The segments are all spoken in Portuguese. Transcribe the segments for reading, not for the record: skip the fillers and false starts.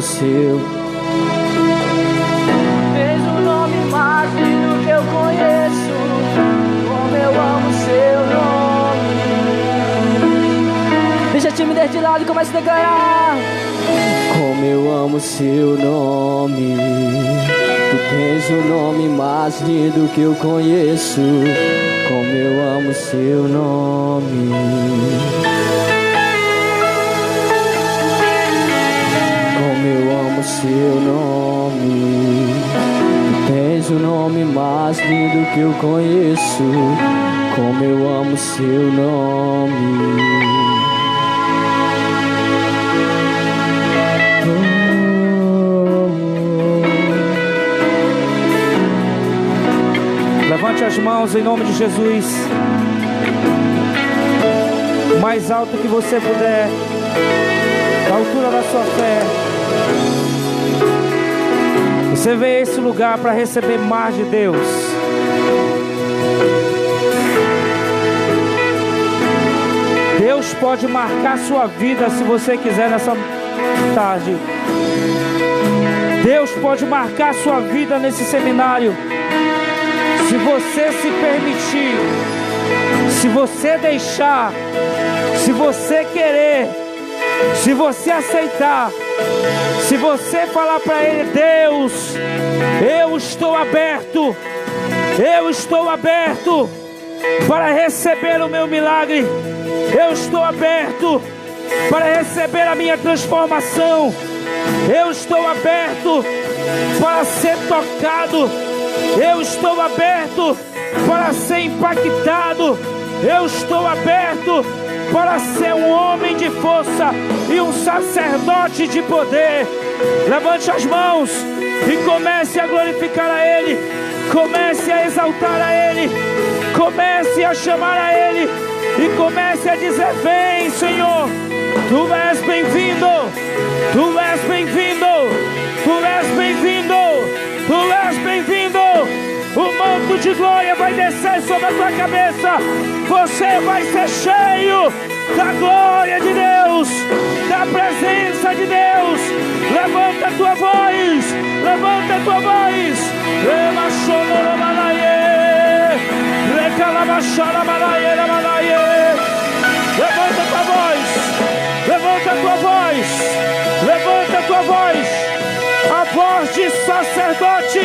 seu. Fez um nome mais lindo que eu conheço. Como eu amo seu nome. Deixa a timidez de lado e comece a declarar. Como eu amo seu nome. Tu tens o nome mais lindo que eu conheço. Como eu amo seu nome. Seu nome, tu tens o nome mais lindo que eu conheço. Como eu amo seu nome. Levante as mãos em nome de Jesus, o mais alto que você puder, da altura da sua fé. Você veio a esse lugar para receber mais de Deus. Deus pode marcar sua vida se você quiser nessa tarde. Deus pode marcar sua vida nesse seminário. Se você se permitir, se você deixar, se você querer, se você aceitar, se você falar para Ele: Deus, eu estou aberto para receber o meu milagre, eu estou aberto para receber a minha transformação, eu estou aberto para ser tocado, eu estou aberto para ser impactado, eu estou aberto para ser um homem de força e um sacerdote de poder. Levante as mãos e comece a glorificar a Ele, comece a exaltar a Ele, comece a chamar a Ele e comece a dizer: vem, Senhor, Tu és bem-vindo, Tu és bem-vindo, Tu és bem-vindo, Tu és bem-vindo. O manto de glória vai descer sobre a tua cabeça. Você vai ser cheio da glória de Deus, da presença de Deus. Levanta a tua voz, levanta a tua voz. Levanta a tua voz, levanta a tua voz, levanta a tua voz. A voz de sacerdote.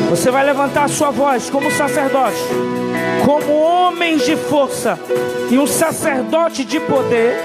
Você vai levantar a sua voz como sacerdote, como homem de força e um sacerdote de poder.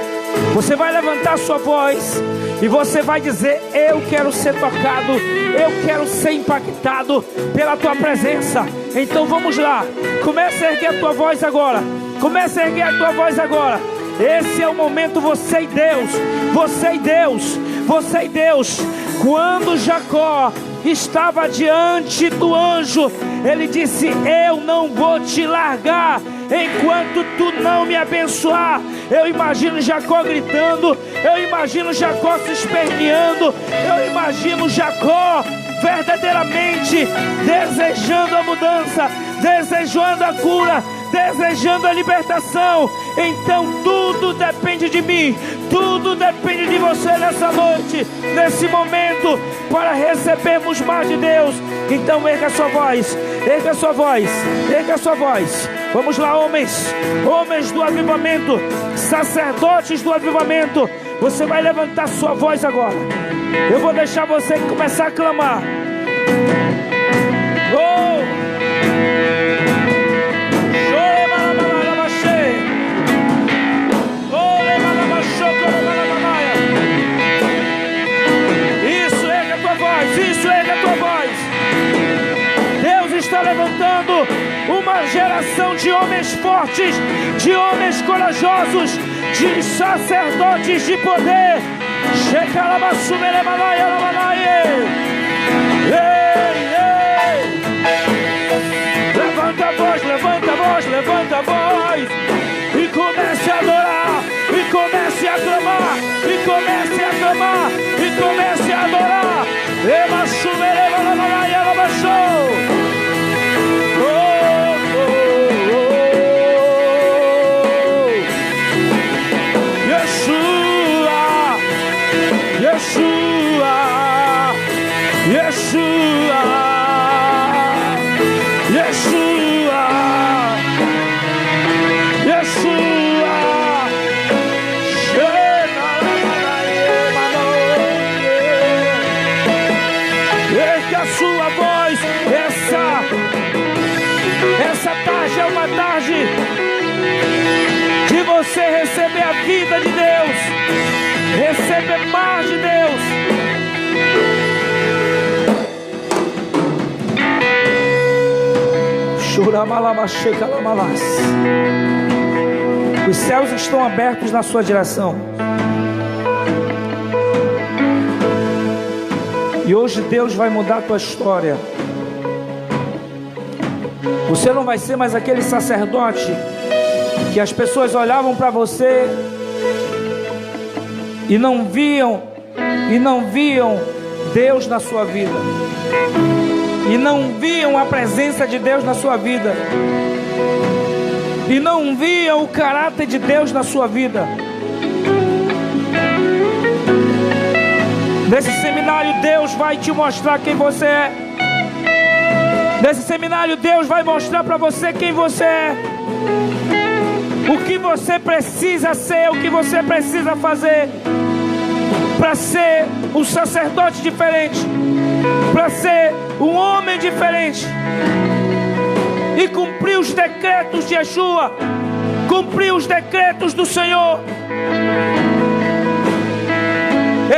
Você vai levantar a sua voz e você vai dizer: eu quero ser tocado, eu quero ser impactado pela tua presença. Então vamos lá, comece a erguer a tua voz agora, comece a erguer a tua voz agora. Esse é o momento, você e Deus, você e Deus, você e Deus. Quando Jacó estava diante do anjo, ele disse: eu não vou te largar enquanto tu não me abençoar. Eu imagino Jacó gritando, eu imagino Jacó se esperneando, eu imagino Jacó verdadeiramente desejando a mudança, desejando a cura, desejando a libertação. Então tudo depende de mim, tudo depende de você nessa noite, nesse momento, para recebermos mais de Deus. Então erga a sua voz, erga a sua voz, erga a sua voz. Vamos lá, homens, homens do avivamento, sacerdotes do avivamento. Você vai levantar sua voz agora. Eu vou deixar você começar a clamar. Isso, erga a tua voz, isso, erga a tua voz. Deus está levantando uma geração de homens fortes, de homens corajosos, de sacerdotes de poder. Levanta a voz, levanta a voz, levanta a voz. E comece a adorar, e comece a clamar, e comece a clamar, e comece a adorar. Oh, oh, oh. Os céus estão abertos na sua direção. E hoje Deus vai mudar a tua história. Você não vai ser mais aquele sacerdote que as pessoas olhavam para você e não viam Deus na sua vida, e não viam a presença de Deus na sua vida, e não viam o caráter de Deus na sua vida. Nesse seminário Deus vai te mostrar quem você é. Nesse seminário Deus vai mostrar para você quem você é, o que você precisa ser, o que você precisa fazer para ser um sacerdote diferente, para ser um homem diferente e cumprir os decretos de Yeshua, cumprir os decretos do Senhor.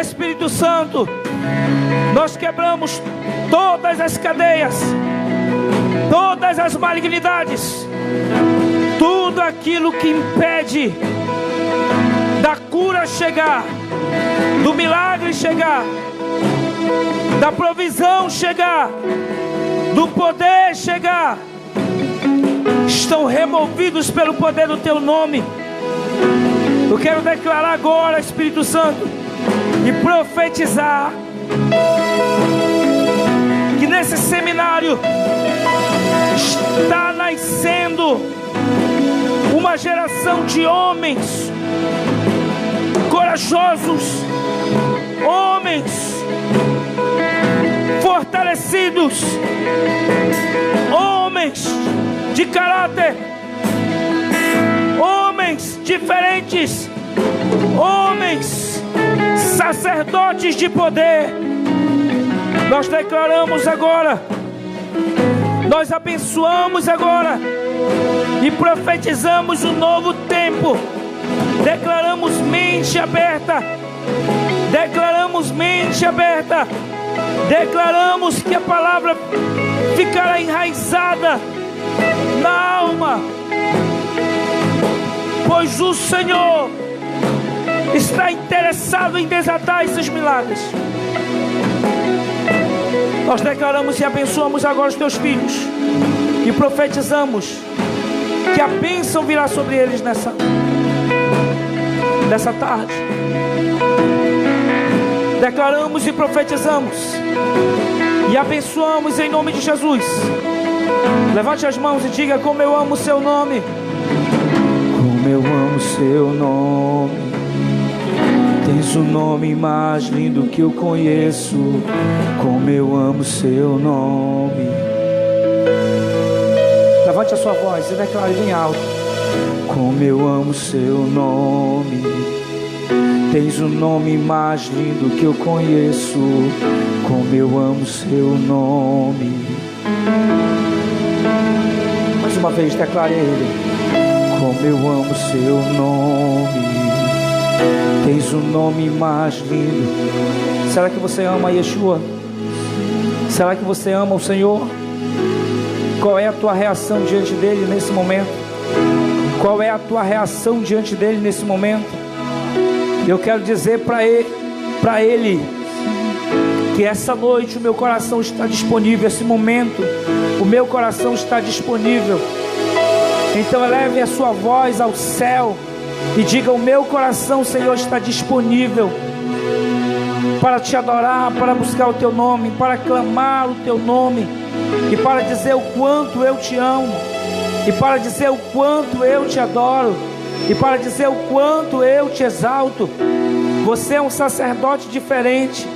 Espírito Santo, nós quebramos todas as cadeias, todas as malignidades, tudo aquilo que impede da cura chegar, do milagre chegar, da provisão chegar, do poder chegar, estão removidos pelo poder do teu nome. Eu quero declarar agora, Espírito Santo, e profetizar que nesse seminário está nascendo uma geração de homens corajosos, homens fortalecidos, homens de caráter, homens diferentes, homens sacerdotes de poder. Nós declaramos agora, nós abençoamos agora e profetizamos um novo tempo. Declaramos mente aberta, declaramos mente aberta, declaramos que a palavra ficará enraizada na alma, pois o Senhor está interessado em desatar esses milagres. Nós declaramos e abençoamos agora os teus filhos e profetizamos que a bênção virá sobre eles nessa tarde. Declaramos e profetizamos e abençoamos em nome de Jesus. Levante as mãos e diga: como eu amo o seu nome, como eu amo o seu nome. Tens o nome mais lindo que eu conheço, como eu amo seu nome. Levante a sua voz e declare bem alto: como eu amo seu nome. Tens o nome mais lindo que eu conheço, como eu amo seu nome. Mais uma vez declare ele: como eu amo seu nome. Tens o nome mais lindo. Será que você ama Yeshua? Será que você ama o Senhor? Qual é a tua reação diante dele nesse momento? Qual é a tua reação diante dele nesse momento? Eu quero dizer para ele que essa noite o meu coração está disponível. Esse momento o meu coração está disponível. Então eleve a sua voz ao céu e diga: o meu coração, Senhor, está disponível para te adorar, para buscar o teu nome, para clamar o teu nome, e para dizer o quanto eu te amo, e para dizer o quanto eu te adoro, e para dizer o quanto eu te exalto. Você é um sacerdote diferente,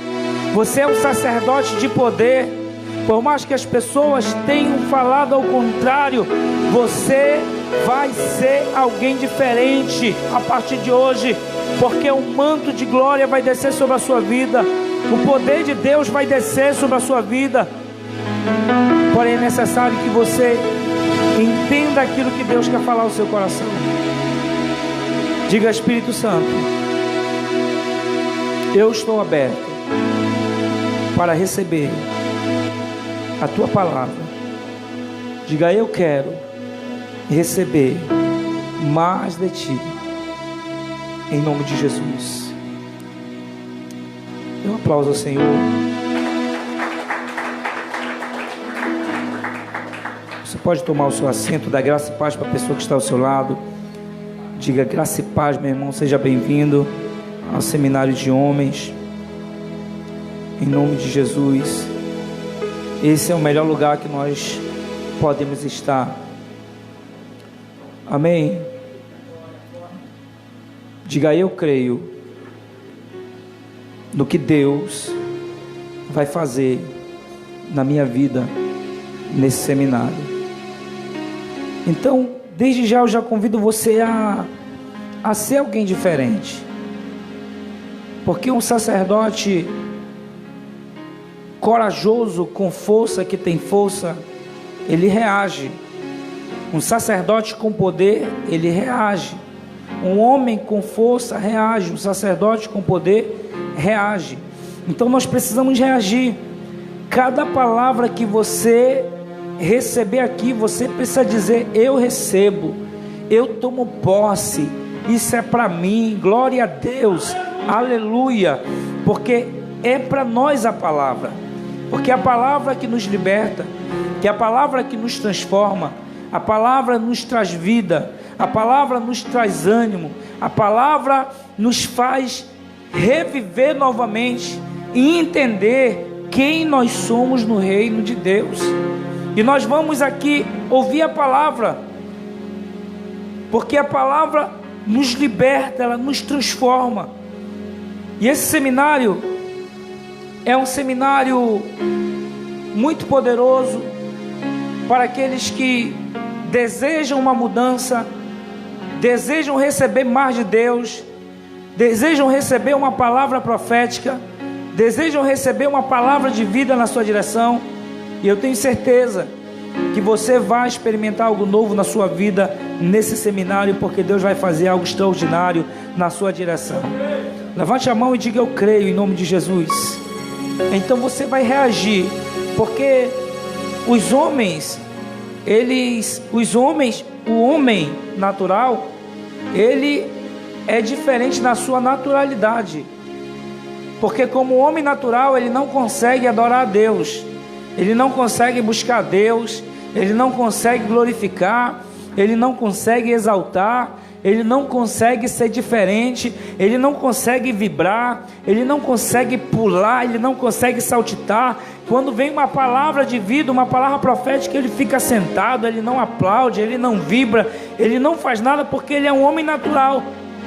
você é um sacerdote de poder. Por mais que as pessoas tenham falado ao contrário, você vai ser alguém diferente a partir de hoje, porque um manto de glória vai descer sobre a sua vida, o poder de Deus vai descer sobre a sua vida. Porém é necessário que você entenda aquilo que Deus quer falar ao seu coração. Diga: Espírito Santo, eu estou aberto para receber a tua palavra Diga: eu quero receber mais de ti, em nome de Jesus. Dê um aplauso ao Senhor. Você pode tomar o seu assento. Dá graça e paz para a pessoa que está ao seu lado. Diga: graça e paz, meu irmão, seja bem-vindo ao seminário de homens, em nome de Jesus. Esse é o melhor lugar que nós podemos estar. Amém? Diga: eu creio no que Deus vai fazer na minha vida nesse seminário. Então, desde já eu já convido você a ser alguém diferente, porque um sacerdote corajoso, com força, que tem força, ele reage. Um sacerdote com poder, ele reage. Um homem com força reage. Um sacerdote com poder reage. Então nós precisamos reagir. Cada palavra que você receber aqui, você precisa dizer: eu recebo, eu tomo posse, isso é para mim, glória a Deus, aleluia, porque é para nós a palavra, porque a palavra que nos liberta, que é a palavra que nos transforma, a palavra nos traz vida, a palavra nos traz ânimo, a palavra nos faz reviver novamente e entender quem nós somos no reino de Deus. E nós vamos aqui ouvir a palavra, porque a palavra nos liberta, ela nos transforma. E esse seminário é um seminário muito poderoso para aqueles que desejam uma mudança, desejam receber mais de Deus, desejam receber uma palavra profética, desejam receber uma palavra de vida na sua direção. E eu tenho certeza que você vai experimentar algo novo na sua vida nesse seminário, porque Deus vai fazer algo extraordinário na sua direção. Levante a mão e diga: eu creio, em nome de Jesus. Então você vai reagir, porque os homens, o homem natural, ele é diferente na sua naturalidade, porque como homem natural, ele não consegue adorar a Deus, ele não consegue buscar a Deus, ele não consegue glorificar, ele não consegue exaltar, ele não consegue ser diferente, ele não consegue vibrar, ele não consegue pular, ele não consegue saltitar. Quando vem uma palavra de vida, uma palavra profética, ele fica sentado, ele não aplaude, ele não vibra, ele não faz nada, porque ele é um homem natural.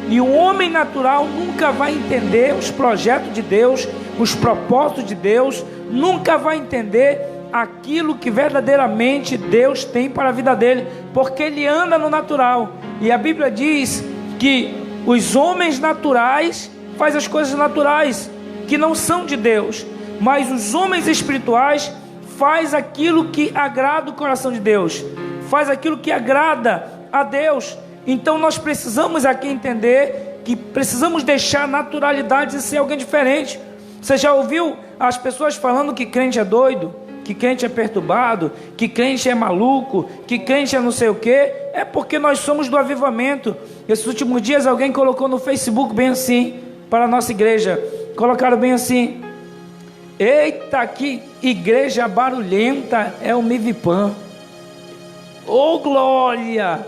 E o homem natural nunca vai entender os projetos de Deus, os propósitos de Deus, nunca vai entender aquilo que verdadeiramente Deus tem para a vida dele, porque ele anda no natural. E a Bíblia diz que os homens naturais fazem as coisas naturais, que não são de Deus, mas os homens espirituais fazem aquilo que agrada o coração de Deus, faz aquilo que agrada a Deus. Então nós precisamos aqui entender que precisamos deixar a naturalidade de ser alguém diferente. Você já ouviu as pessoas falando que crente é doido, que crente é perturbado, que crente é maluco, que crente é não sei o que? É porque nós somos do avivamento. Esses últimos dias alguém colocou no Facebook bem assim, para a nossa igreja, colocaram bem assim: eita, que igreja barulhenta é o Mivipan. Oh glória!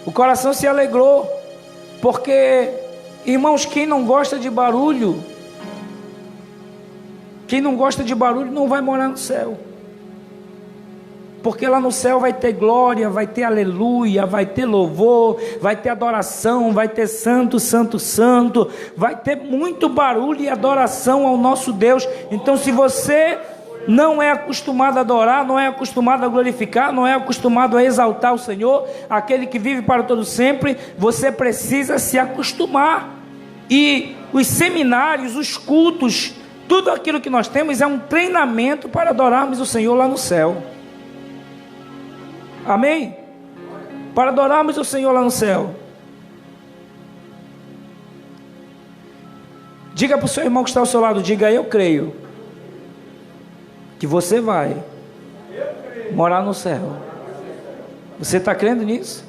O coração se alegrou, porque, irmãos, quem não gosta de barulho, quem não gosta de barulho não vai morar no céu, porque lá no céu vai ter glória, vai ter aleluia, vai ter louvor, vai ter adoração, vai ter santo, santo, santo, vai ter muito barulho e adoração ao nosso Deus. Então, se você não é acostumado a adorar, não é acostumado a glorificar, não é acostumado a exaltar o Senhor, aquele que vive para todo sempre, você precisa se acostumar. E os seminários, os cultos, tudo aquilo que nós temos é um treinamento para adorarmos o Senhor lá no céu. Amém? Para adorarmos o Senhor lá no céu. Diga para o seu irmão que está ao seu lado, diga: eu creio que você vai morar no céu. Você está crendo nisso?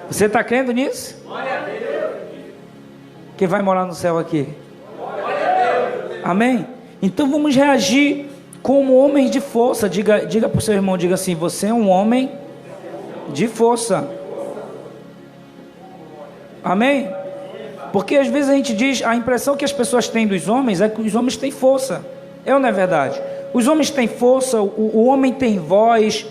Você está crendo nisso? Quem vai morar no céu aqui? Amém? Então vamos reagir como homens de força. Diga para o seu irmão, diga assim: você é um homem de força. Amém? Porque às vezes a gente diz, a impressão que as pessoas têm dos homens é que os homens têm força. É ou não é verdade? Os homens têm força, o homem tem voz,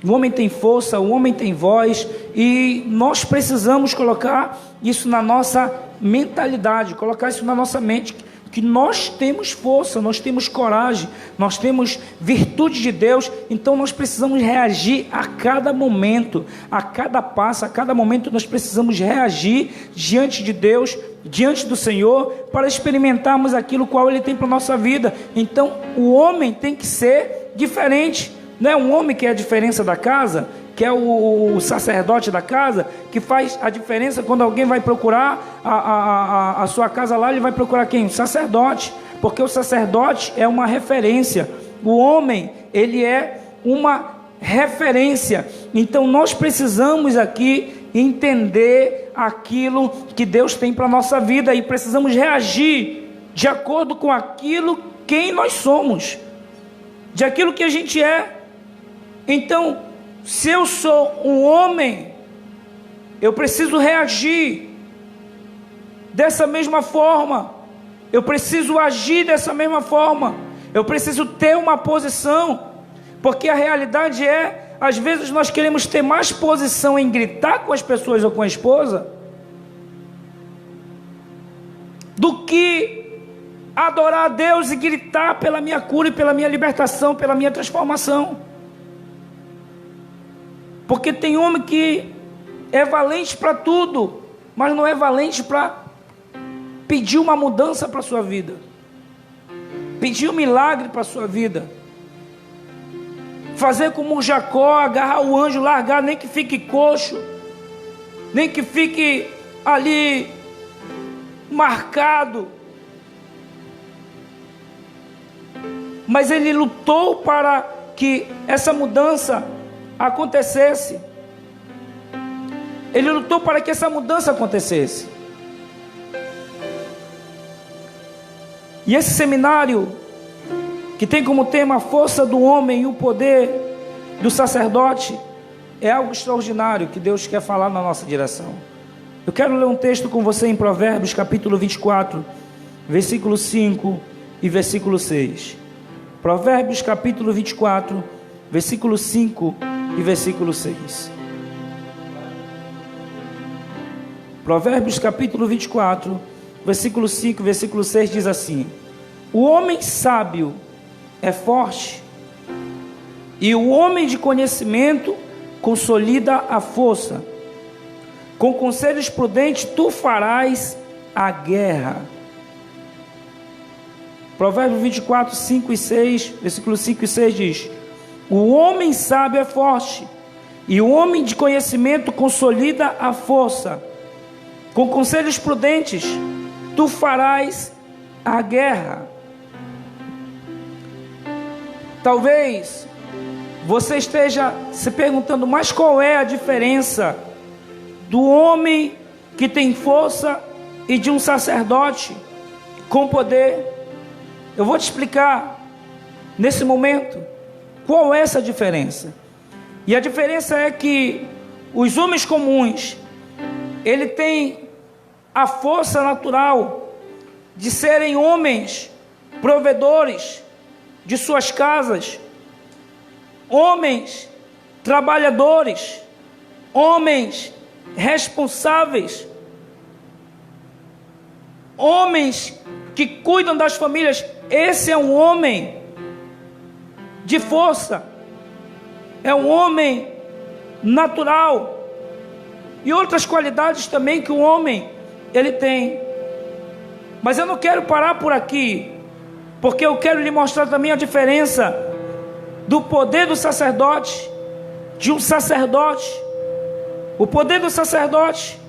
o homem tem força, o homem tem voz, e nós precisamos colocar isso na nossa mentalidade, colocar isso na nossa mente, que nós temos força, nós temos coragem, nós temos virtude de Deus. Então nós precisamos reagir a cada momento, a cada passo, a cada momento nós precisamos reagir diante de Deus, diante do Senhor, para experimentarmos aquilo qual Ele tem para a nossa vida. Então o homem tem que ser diferente, não é um homem que é a diferença da casa, que é o sacerdote da casa, que faz a diferença. Quando alguém vai procurar a sua casa lá, ele vai procurar quem? O sacerdote, porque o sacerdote é uma referência, o homem, ele é uma referência. Então nós precisamos aqui entender aquilo que Deus tem para a nossa vida, e precisamos reagir de acordo com aquilo quem nós somos, de aquilo que a gente é. Então, se eu sou um homem, eu preciso reagir dessa mesma forma, eu preciso agir dessa mesma forma, eu preciso ter uma posição, porque a realidade é, às vezes nós queremos ter mais posição em gritar com as pessoas ou com a esposa, do que adorar a Deus e gritar pela minha cura e pela minha libertação, pela minha transformação. Porque tem homem que é valente para tudo, mas não é valente para pedir uma mudança para a sua vida, pedir um milagre para a sua vida, fazer como o Jacó, agarrar o anjo, largar, nem que fique coxo, nem que fique ali marcado, mas ele lutou para que essa mudança acontecesse. Ele lutou para que essa mudança acontecesse. E esse seminário, que tem como tema a força do homem e o poder do sacerdote, é algo extraordinário que Deus quer falar na nossa direção. Eu quero ler um texto com você em Provérbios capítulo 24, versículo 5 e versículo 6. Provérbios capítulo 24, versículo 5 e versículo 6. Provérbios capítulo 24, versículo 5 e versículo 6 diz assim: o homem sábio é forte, e o homem de conhecimento consolida a força. Com conselhos prudentes tu farás a guerra. Provérbios 24, 5 e 6, versículo 5 e 6 diz: o homem sábio é forte, e o homem de conhecimento consolida a força. Com conselhos prudentes tu farás a guerra. Talvez você esteja se perguntando, mas qual é a diferença do homem que tem força e de um sacerdote com poder? Eu vou te explicar nesse momento qual é essa diferença. E a diferença é que os homens comuns, ele tem a força natural de serem homens provedores de suas casas, homens trabalhadores, homens responsáveis, homens que cuidam das famílias. Esse é um homem de força, é um homem natural, e outras qualidades também que o homem ele tem. Mas eu não quero parar por aqui, porque eu quero lhe mostrar também a diferença do poder do sacerdote, de um sacerdote. O poder do sacerdote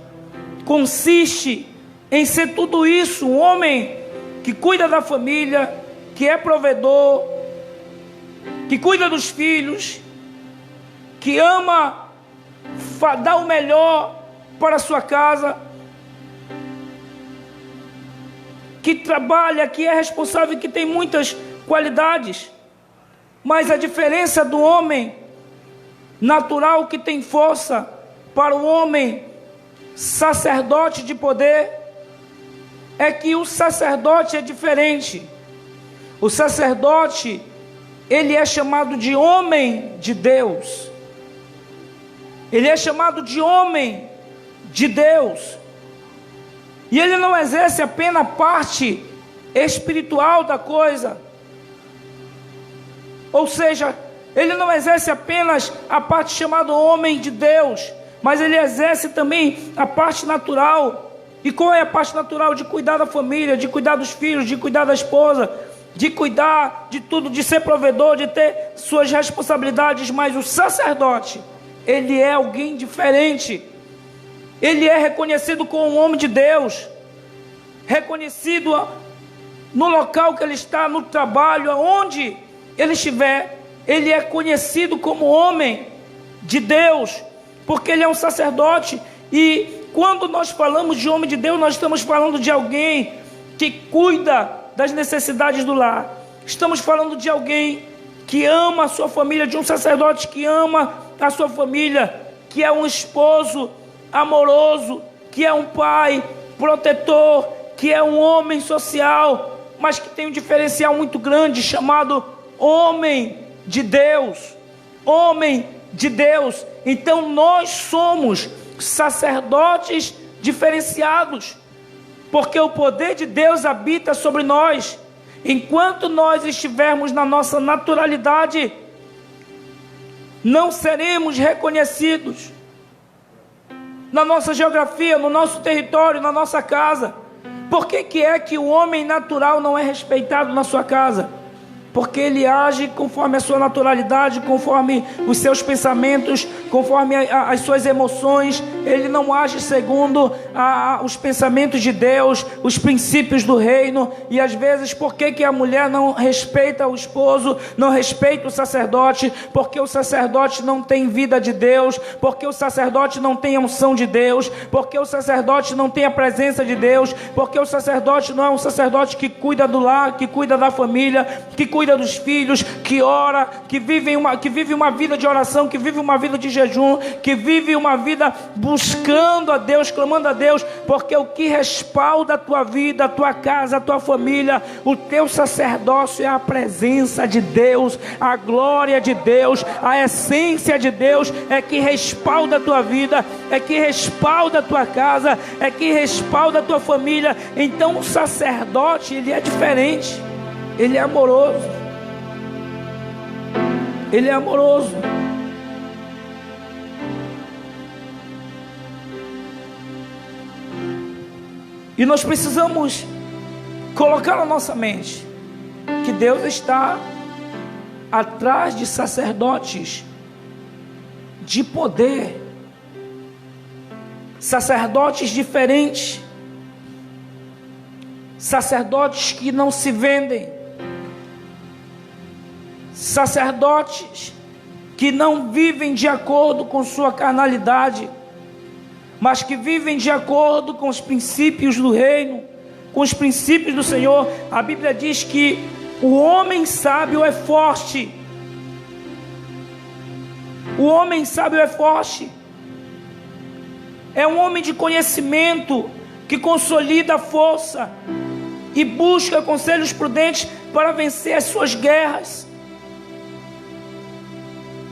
consiste em ser tudo isso: um homem que cuida da família, que é provedor, que cuida dos filhos, que ama dá o melhor para a sua casa, que trabalha, que é responsável, que tem muitas qualidades. Mas a diferença do homem natural que tem força para o homem sacerdote de poder é que o sacerdote é diferente. O sacerdote, ele é chamado de homem de Deus. Ele é chamado de homem de Deus. E ele não exerce apenas a parte espiritual da coisa. Ou seja, ele não exerce apenas a parte chamada homem de Deus, mas ele exerce também a parte natural. E qual é a parte natural? De cuidar da família, de cuidar dos filhos, de cuidar da esposa, de cuidar de tudo, de ser provedor, de ter suas responsabilidades. Mas o sacerdote, ele é alguém diferente. Ele é reconhecido como um homem de Deus, reconhecido no local que ele está, no trabalho, aonde ele estiver, ele é conhecido como homem de Deus, porque ele é um sacerdote. E quando nós falamos de homem de Deus, nós estamos falando de alguém que cuida das necessidades do lar. Estamos falando de alguém que ama a sua família, de um sacerdote que ama a sua família, que é um esposo amoroso, que é um pai protetor, que é um homem social, mas que tem um diferencial muito grande, chamado homem de Deus. Homem de Deus. Então nós somos sacerdotes diferenciados, porque o poder de Deus habita sobre nós. Enquanto nós estivermos na nossa naturalidade, não seremos reconhecidos na nossa geografia, no nosso território, na nossa casa. Por que é que o homem natural não é respeitado na sua casa? Porque ele age conforme a sua naturalidade, conforme os seus pensamentos, conforme as suas emoções. Ele não age segundo os pensamentos de Deus, os princípios do reino. E às vezes, por que a mulher não respeita o esposo, não respeita o sacerdote? Porque o sacerdote não tem vida de Deus, porque o sacerdote não tem a unção de Deus, porque o sacerdote não tem a presença de Deus, porque o sacerdote não é um sacerdote que cuida do lar, que cuida da família, que cuida dos filhos, que ora, que vive uma vida de oração, que vive uma vida de jejum, que vive uma vida buscando a Deus, clamando a Deus, porque o que respalda a tua vida, a tua casa, a tua família, o teu sacerdócio é a presença de Deus, a glória de Deus, a essência de Deus é que respalda a tua vida, é que respalda a tua casa, é que respalda a tua família. Então o sacerdote, ele é diferente, ele é amoroso. Ele é amoroso. E nós precisamos colocar na nossa mente que Deus está atrás de sacerdotes de poder, sacerdotes diferentes, sacerdotes que não se vendem, sacerdotes que não vivem de acordo com sua carnalidade, mas que vivem de acordo com os princípios do reino, com os princípios do Senhor. A Bíblia diz que o homem sábio é forte. O homem sábio é forte. É um homem de conhecimento que consolida a força e busca conselhos prudentes para vencer as suas guerras.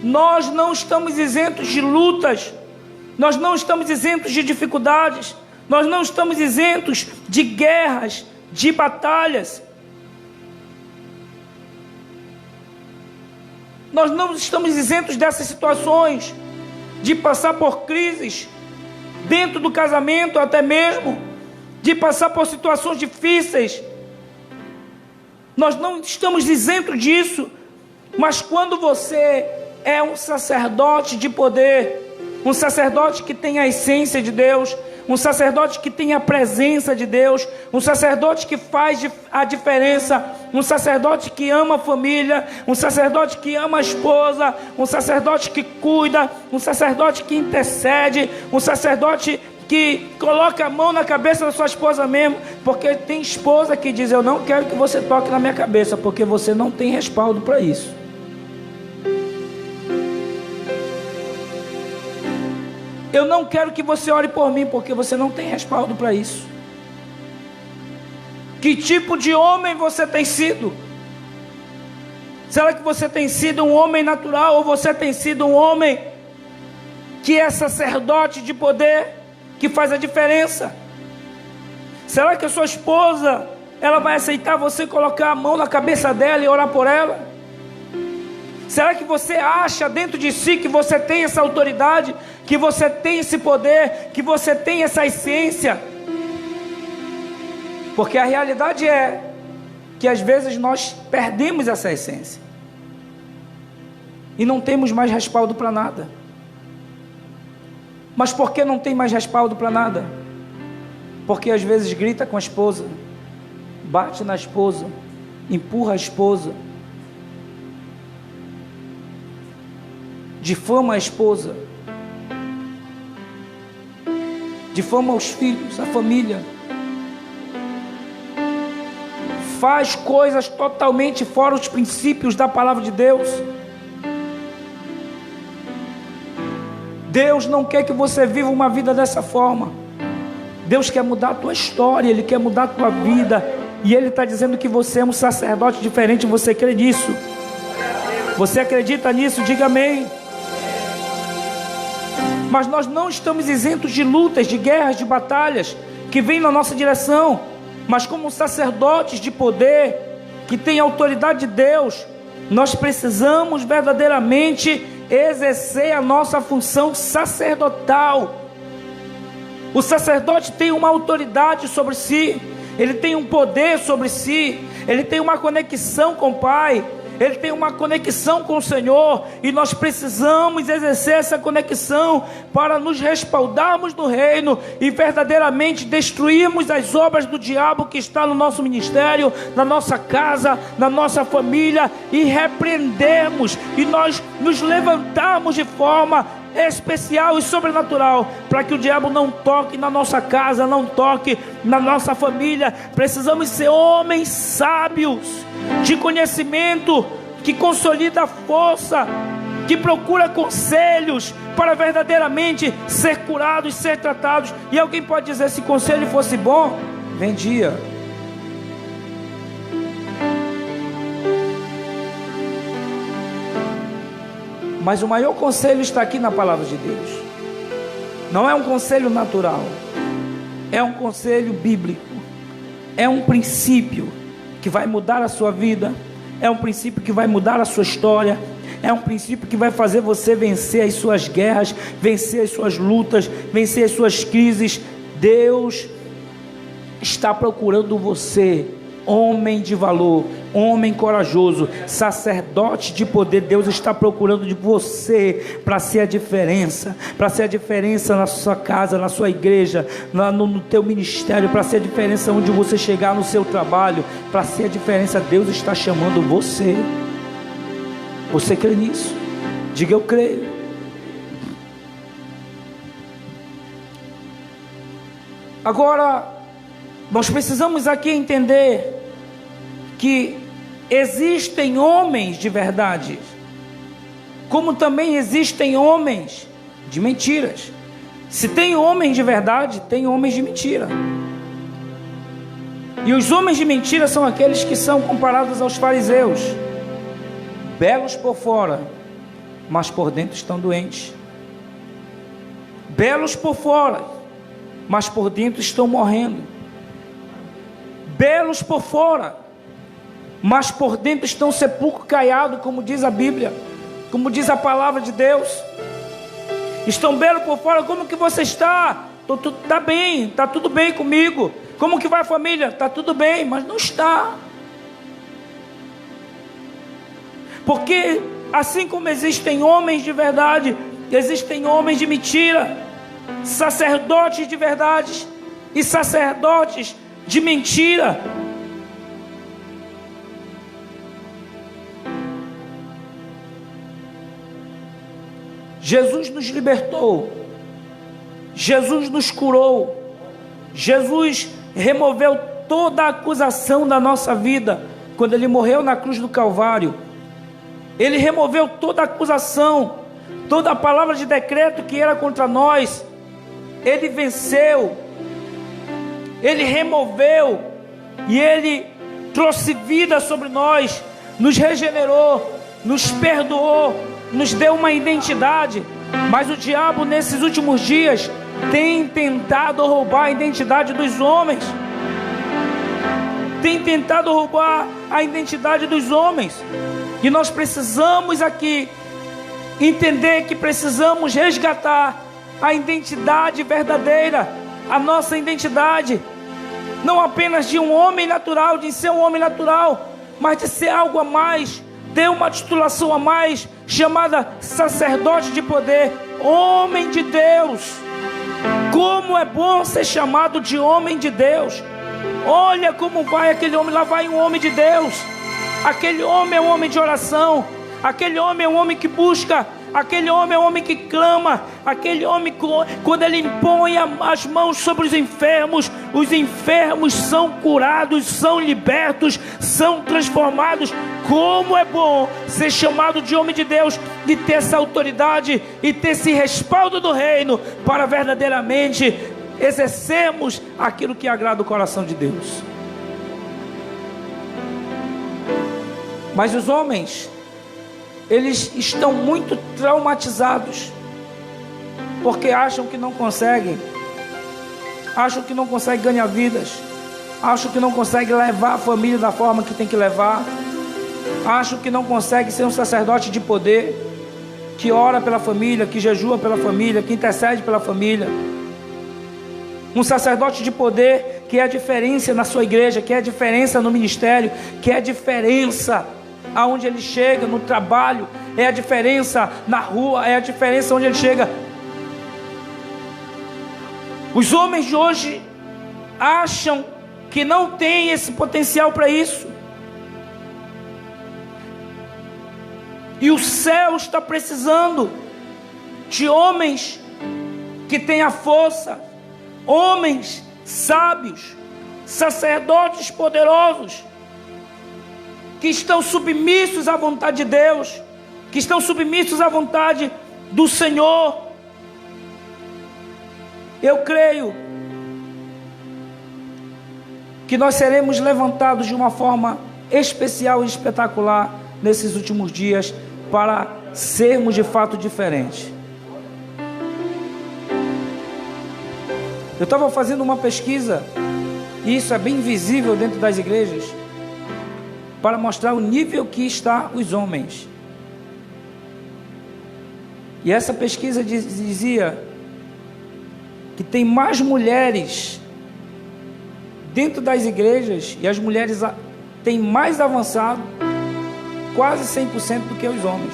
Nós não estamos isentos de lutas, nós não estamos isentos de dificuldades, nós não estamos isentos de guerras, de batalhas. Nós não estamos isentos dessas situações, de passar por crises dentro do casamento, até mesmo de passar por situações difíceis. Nós não estamos isentos disso. Mas quando você é um sacerdote de poder, um sacerdote que tem a essência de Deus, um sacerdote que tem a presença de Deus, um sacerdote que faz a diferença, um sacerdote que ama a família, um sacerdote que ama a esposa, um sacerdote que cuida, um sacerdote que intercede, um sacerdote que coloca a mão na cabeça da sua esposa mesmo, porque tem esposa que diz: eu não quero que você toque na minha cabeça, porque você não tem respaldo para isso. Eu não quero que você ore por mim, porque você não tem respaldo para isso. Que tipo de homem você tem sido? Será que você tem sido um homem natural, ou você tem sido um homem que é sacerdote de poder, que faz a diferença? Será que a sua esposa, ela vai aceitar você colocar a mão na cabeça dela e orar por ela? Será que você acha dentro de si que você tem essa autoridade, que você tem esse poder, que você tem essa essência? Porque a realidade é que às vezes nós perdemos essa essência e não temos mais respaldo para nada. Mas por que não tem mais respaldo para nada? Porque às vezes grita com a esposa, bate na esposa, empurra a esposa, difama a esposa, difama os filhos, a família, faz coisas totalmente fora os princípios da palavra de Deus. Deus não quer que você viva uma vida dessa forma. Deus quer mudar a tua história, Ele quer mudar a tua vida, e Ele está dizendo que você é um sacerdote diferente. Você crê nisso? Você acredita nisso? Diga amém. Mas nós não estamos isentos de lutas, de guerras, de batalhas que vêm na nossa direção. Mas como sacerdotes de poder, que têm a autoridade de Deus, nós precisamos verdadeiramente exercer a nossa função sacerdotal. O sacerdote tem uma autoridade sobre si, ele tem um poder sobre si, ele tem uma conexão com o Pai, ele tem uma conexão com o Senhor, e nós precisamos exercer essa conexão para nos respaldarmos no reino e verdadeiramente destruirmos as obras do diabo que está no nosso ministério, na nossa casa, na nossa família, e repreendermos, e nós nos levantarmos de forma especial e sobrenatural, para que o diabo não toque na nossa casa, não toque na nossa família. Precisamos ser homens sábios, de conhecimento, que consolida a força, que procura conselhos para verdadeiramente ser curados, ser tratados. E alguém pode dizer: se conselho fosse bom, vendia. Mas o maior conselho está aqui na palavra de Deus. Não é um conselho natural, é um conselho bíblico, é um princípio que vai mudar a sua vida, é um princípio que vai mudar a sua história, é um princípio que vai fazer você vencer as suas guerras, vencer as suas lutas, vencer as suas crises. Deus está procurando você, homem de valor, homem corajoso, sacerdote de poder. Deus está procurando de você para ser a diferença, para ser a diferença na sua casa, na sua igreja, no teu ministério, para ser a diferença onde você chegar no seu trabalho, para ser a diferença. Deus está chamando você. Você crê nisso? Diga: eu creio. Agora, nós precisamos aqui entender que existem homens de verdade, como também existem homens de mentiras. Se tem homens de verdade, tem homens de mentira. E os homens de mentira são aqueles que são comparados aos fariseus: belos por fora, mas por dentro estão doentes. Belos por fora, mas por dentro estão morrendo. Belos por fora, mas por dentro estão sepulcro caiado, como diz a Bíblia, como diz a palavra de Deus. Estão belos por fora. Como que você está? Está bem, está tudo bem comigo. Como que vai a família? Está tudo bem, mas não está. Porque assim como existem homens de verdade, existem homens de mentira, sacerdotes de verdades e sacerdotes de mentira. Jesus nos libertou, Jesus nos curou, Jesus removeu toda a acusação da nossa vida quando Ele morreu na cruz do Calvário. Ele removeu toda a acusação, toda a palavra de decreto que era contra nós. Ele venceu, Ele removeu e Ele trouxe vida sobre nós, nos regenerou, nos perdoou, nos deu uma identidade. Mas o diabo nesses últimos dias tem tentado roubar a identidade dos homens, tem tentado roubar a identidade dos homens. E nós precisamos aqui entender que precisamos resgatar a identidade verdadeira, a nossa identidade, não apenas de um homem natural, de ser um homem natural, mas de ser algo a mais, ter uma titulação a mais, chamada sacerdote de poder, homem de Deus. Como é bom ser chamado de homem de Deus. Olha como vai aquele homem, lá vai um homem de Deus. Aquele homem é um homem de oração, aquele homem é um homem que busca, aquele homem é um homem que clama, aquele homem, quando ele impõe as mãos sobre os enfermos são curados, são libertos, são transformados. Como é bom ser chamado de homem de Deus, de ter essa autoridade e ter esse respaldo do reino, para verdadeiramente exercermos aquilo que agrada o coração de Deus. Mas os homens, eles estão muito traumatizados, porque acham que não conseguem ganhar vidas, acham que não conseguem levar a família da forma que tem que levar, acham que não conseguem ser um sacerdote de poder, que ora pela família, que jejua pela família, que intercede pela família. Um sacerdote de poder que é a diferença na sua igreja, que é a diferença no ministério, que é a diferença aonde ele chega, no trabalho, é a diferença na rua, é a diferença onde ele chega. Os homens de hoje acham que não tem esse potencial para isso. E o céu está precisando de homens que tenham força, homens sábios, sacerdotes poderosos, que estão submissos à vontade de Deus, que estão submissos à vontade do Senhor. Eu creio que nós seremos levantados de uma forma especial e espetacular nesses últimos dias, para sermos de fato diferentes. Eu estava fazendo uma pesquisa, e isso é bem visível dentro das igrejas, para mostrar o nível que está os homens. E essa pesquisa dizia que tem mais mulheres dentro das igrejas, e as mulheres têm mais avançado, quase 100% do que os homens.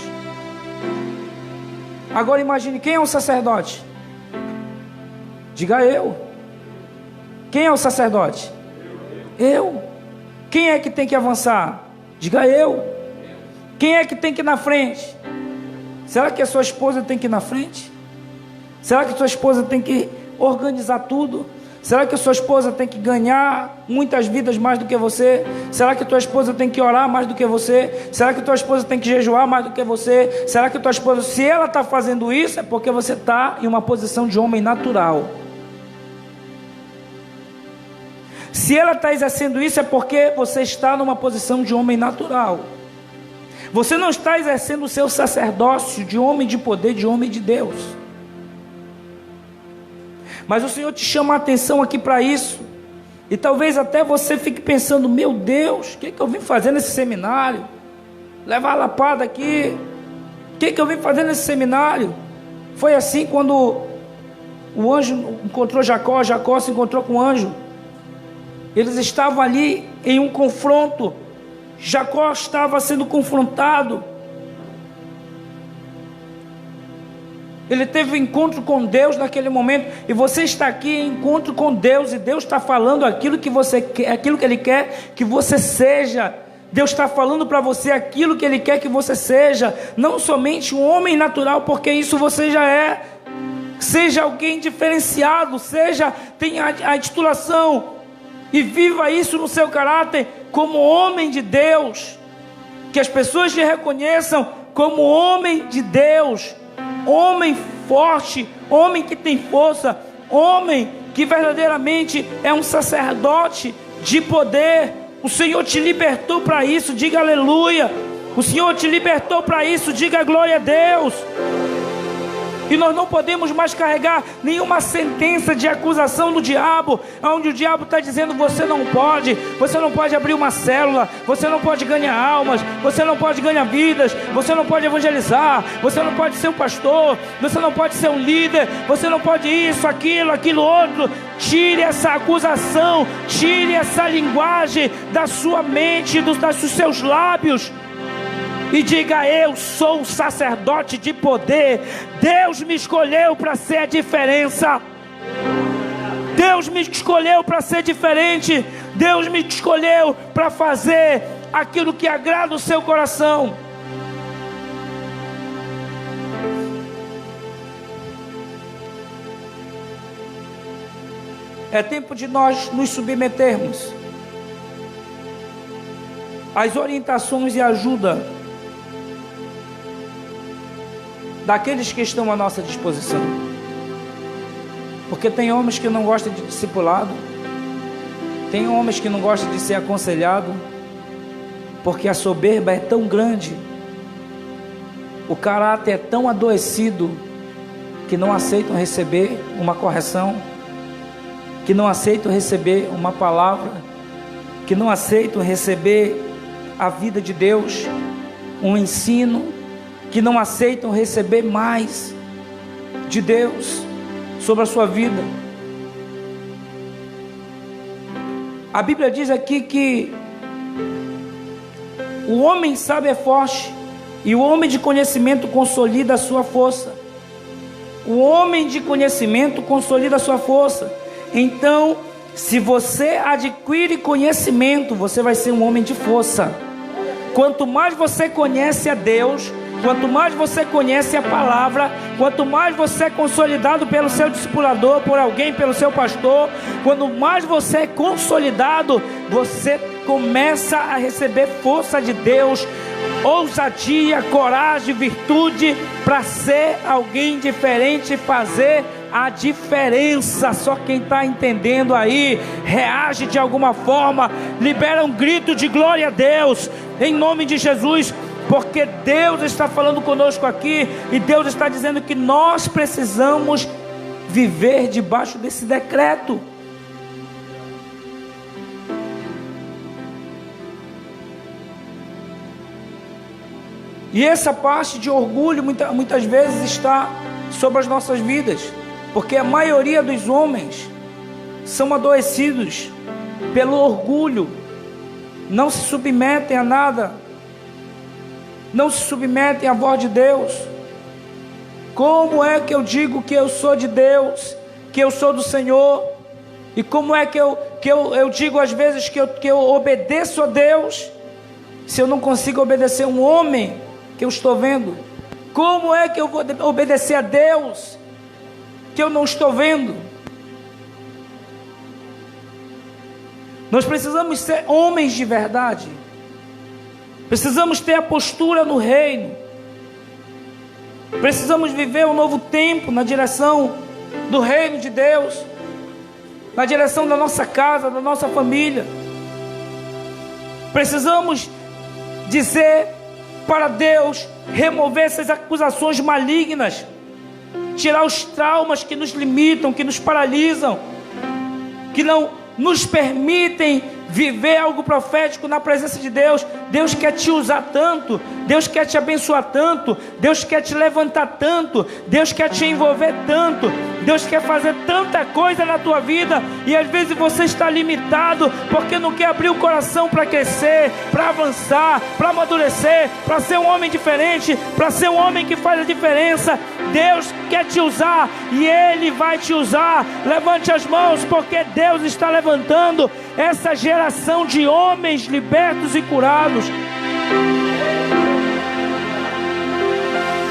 Agora imagine, quem é um sacerdote? Diga eu. Quem é o sacerdote? Eu. Quem é que tem que avançar? Diga eu. Quem é que tem que ir na frente? Será que a sua esposa tem que ir na frente? Será que a sua esposa tem que organizar tudo? Será que a sua esposa tem que ganhar muitas vidas mais do que você? Será que a tua esposa tem que orar mais do que você? Será que a tua esposa tem que jejuar mais do que você? Será que a tua esposa, se ela está fazendo isso, é porque você está em uma posição de homem natural. Se ela está exercendo isso, é porque você está numa posição de homem natural. Você não está exercendo o seu sacerdócio de homem de poder, de homem de Deus. Mas o Senhor te chama a atenção aqui para isso. E talvez até você fique pensando: meu Deus, o que eu vim fazer nesse seminário? Levar a lapada aqui. O que eu vim fazer nesse seminário? Foi assim quando o anjo encontrou Jacó, Jacó se encontrou com o anjo. Eles estavam ali em um confronto. Jacó estava sendo confrontado. Ele teve um encontro com Deus naquele momento, e você está aqui em encontro com Deus, e Deus está falando aquilo que você quer, aquilo que Ele quer que você seja. Deus está falando para você aquilo que Ele quer que você seja, não somente um homem natural, porque isso você já é. Seja alguém diferenciado, tenha a titulação, e viva isso no seu caráter como homem de Deus, que as pessoas te reconheçam como homem de Deus, homem forte, homem que tem força, homem que verdadeiramente é um sacerdote de poder. O Senhor te libertou para isso, diga aleluia. O Senhor te libertou para isso, diga glória a Deus. E nós não podemos mais carregar nenhuma sentença de acusação do diabo, onde o diabo está dizendo: você não pode abrir uma célula, você não pode ganhar almas, você não pode ganhar vidas, você não pode evangelizar, você não pode ser um pastor, você não pode ser um líder, você não pode isso, aquilo outro. Tire essa acusação, tire essa linguagem da sua mente, dos seus lábios, e diga: eu sou um sacerdote de poder. Deus me escolheu para ser a diferença. Deus me escolheu para ser diferente. Deus me escolheu para fazer aquilo que agrada o seu coração. É tempo de nós nos submetermos às orientações e ajuda daqueles que estão à nossa disposição. Porque tem homens que não gostam de discipulado, tem homens que não gostam de ser aconselhado, porque a soberba é tão grande, o caráter é tão adoecido, que não aceitam receber uma correção, que não aceitam receber uma palavra, que não aceitam receber a vida de Deus, um ensino, que não aceitam receber mais de Deus sobre a sua vida. A Bíblia diz aqui que o homem sábio é forte, e o homem de conhecimento consolida a sua força. O homem de conhecimento consolida a sua força. Então, se você adquire conhecimento, você vai ser um homem de força. Quanto mais você conhece a Deus, quanto mais você conhece a palavra, quanto mais você é consolidado pelo seu discipulador, por alguém, pelo seu pastor, quanto mais você é consolidado, você começa a receber força de Deus, ousadia, coragem, virtude, para ser alguém diferente, fazer a diferença. Só quem está entendendo aí, reage de alguma forma, libera um grito de glória a Deus, em nome de Jesus, porque Deus está falando conosco aqui, e Deus está dizendo que nós precisamos viver debaixo desse decreto. E essa parte de orgulho muitas vezes está sobre as nossas vidas, porque a maioria dos homens são adoecidos pelo orgulho, não se submetem a nada, não se submetem à voz de Deus. Como é que eu digo que eu sou de Deus, que eu sou do Senhor? E como é que eu digo às vezes que eu obedeço a Deus, se eu não consigo obedecer um homem que eu estou vendo? Como é que eu vou obedecer a Deus que eu não estou vendo? Nós precisamos ser homens de verdade, precisamos ter a postura no reino, precisamos viver um novo tempo na direção do reino de Deus, na direção da nossa casa, da nossa família. Precisamos dizer para Deus remover essas acusações malignas, tirar os traumas que nos limitam, que nos paralisam, que não nos permitem viver algo profético na presença de Deus. Deus quer te usar tanto, Deus quer te abençoar tanto, Deus quer te levantar tanto, Deus quer te envolver tanto, Deus quer fazer tanta coisa na tua vida, e às vezes você está limitado porque não quer abrir o coração para crescer, para avançar, para amadurecer, para ser um homem diferente, para ser um homem que faz a diferença. Deus quer te usar e Ele vai te usar. Levante as mãos, porque Deus está levantando essa geração de homens libertos e curados.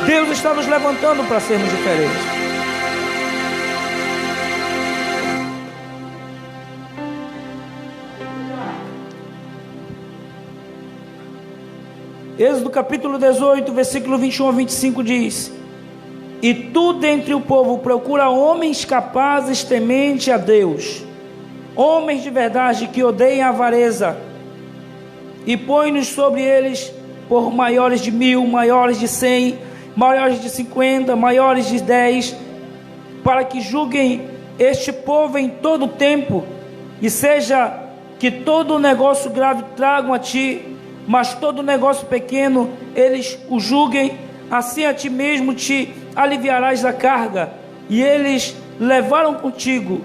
Deus está nos levantando para sermos diferentes. Êxodo capítulo 18, versículo 21 a 25 diz: E tu dentre o povo procura homens capazes, temente a Deus, homens de verdade que odeiem a avareza, e põe-nos sobre eles por maiores de 1000, maiores de 100, maiores de 50, maiores de 10, para que julguem este povo em todo o tempo, e seja que todo negócio grave tragam a ti, mas todo negócio pequeno eles o julguem. Assim a ti mesmo te aliviarás da carga, e eles levaram contigo.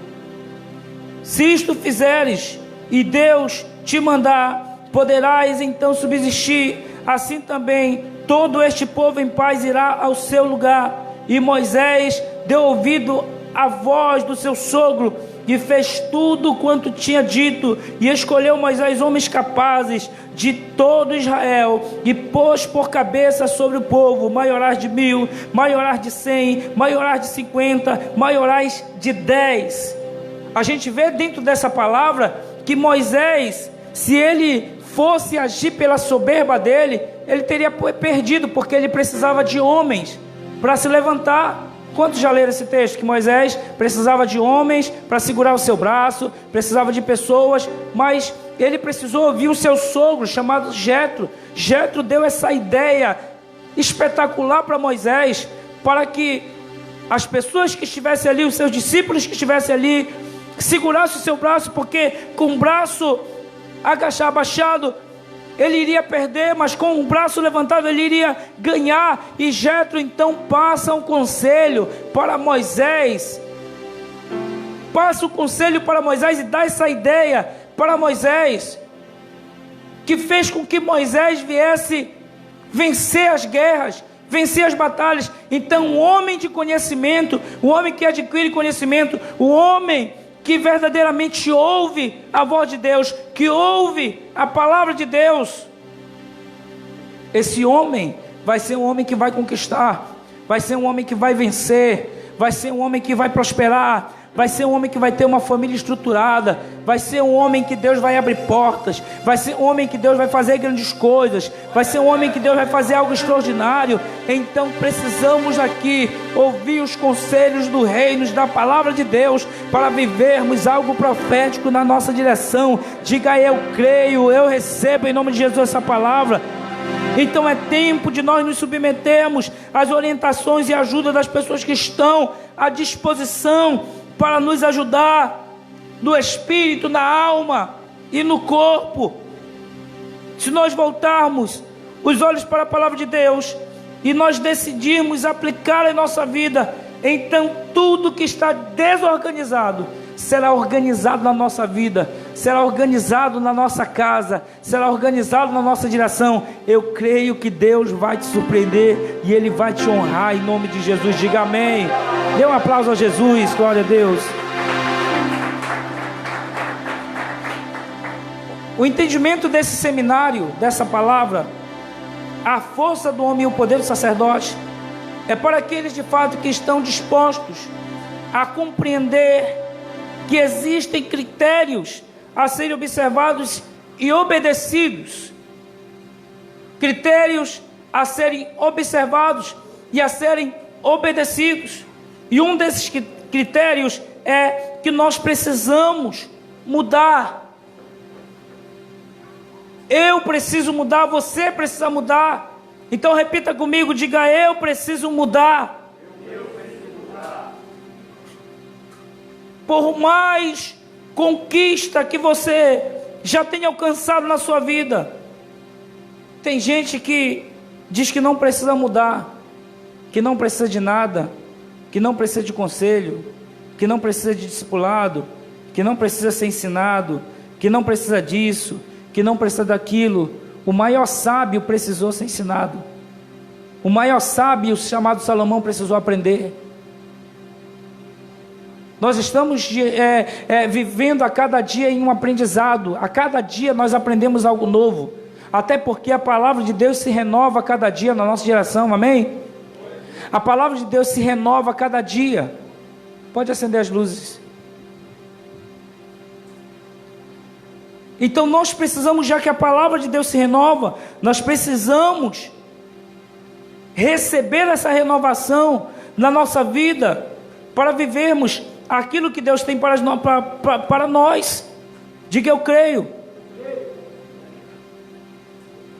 Se isto fizeres, e Deus te mandar, poderás então subsistir. Assim também todo este povo em paz irá ao seu lugar. E Moisés deu ouvido à voz do seu sogro, e fez tudo quanto tinha dito, e escolheu Moisés homens capazes de todo Israel, e pôs por cabeça sobre o povo maiorais de 1000, maiorais de 100, maiorais de 50, maiorais de 10. A gente vê dentro dessa palavra que Moisés, se ele fosse agir pela soberba dele, ele teria perdido, porque ele precisava de homens para se levantar. Quantos já leram esse texto? Que Moisés precisava de homens para segurar o seu braço, precisava de pessoas, mas ele precisou ouvir o seu sogro, chamado Jetro. Jetro deu essa ideia espetacular para Moisés, para que as pessoas que estivessem ali, os seus discípulos que estivessem ali, segurassem o seu braço, porque com o braço abaixado, ele iria perder, mas com o braço levantado ele iria ganhar. E Jetro então passa um conselho para Moisés, passa o conselho para Moisés e dá essa ideia para Moisés, que fez com que Moisés viesse vencer as guerras, vencer as batalhas. Então o homem de conhecimento, o homem que adquire conhecimento, o homem que verdadeiramente ouve a voz de Deus, que ouve a palavra de Deus, esse homem vai ser um homem que vai conquistar, vai ser um homem que vai vencer, vai ser um homem que vai prosperar, vai ser um homem que vai ter uma família estruturada, vai ser um homem que Deus vai abrir portas, vai ser um homem que Deus vai fazer grandes coisas, vai ser um homem que Deus vai fazer algo extraordinário. Então precisamos aqui ouvir os conselhos do reino, da palavra de Deus, para vivermos algo profético na nossa direção. Diga: eu creio, eu recebo em nome de Jesus essa palavra. Então é tempo de nós nos submetermos às orientações e ajuda das pessoas que estão à disposição para nos ajudar no espírito, na alma e no corpo. Se nós voltarmos os olhos para a palavra de Deus e nós decidirmos aplicar em nossa vida, então tudo que está desorganizado será organizado na nossa vida, será organizado na nossa casa, será organizado na nossa direção. Eu creio que Deus vai te surpreender e Ele vai te honrar em nome de Jesus. Diga amém. Dê um aplauso a Jesus, glória a Deus. O entendimento desse seminário, dessa palavra, a força do homem e o poder do sacerdote, é para aqueles de fato que estão dispostos a compreender que existem critérios a serem observados e obedecidos, critérios a serem observados e a serem obedecidos. E um desses critérios é que nós precisamos mudar. Eu preciso mudar, você precisa mudar. Então repita comigo, diga: eu preciso mudar. Por mais conquista que você já tenha alcançado na sua vida, tem gente que diz que não precisa mudar, que não precisa de nada, que não precisa de conselho, que não precisa de discipulado, que não precisa ser ensinado, que não precisa disso, que não precisa daquilo. O maior sábio precisou ser ensinado. o maior sábio chamado Salomão precisou aprender. Nós estamos vivendo a cada dia em um aprendizado. A cada dia nós aprendemos algo novo. Até porque a palavra de Deus se renova a cada dia na nossa geração, amém? A palavra de Deus se renova a cada dia. Pode acender as luzes. Então nós precisamos, já que a palavra de Deus se renova, nós precisamos receber essa renovação na nossa vida, para vivermos aquilo que Deus tem para nós. Diga: eu creio.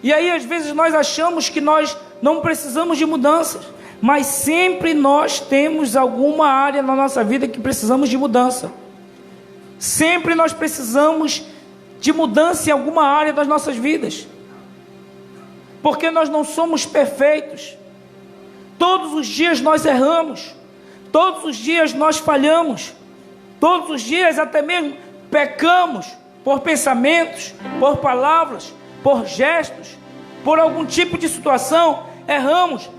E aí às vezes nós achamos que nós não precisamos de mudanças, mas sempre nós temos alguma área na nossa vida que precisamos de mudança. Sempre nós precisamos de mudança em alguma área das nossas vidas, porque nós não somos perfeitos. Todos os dias nós erramos, todos os dias nós falhamos, todos os dias até mesmo pecamos por pensamentos, por palavras, por gestos, por algum tipo de situação, erramos.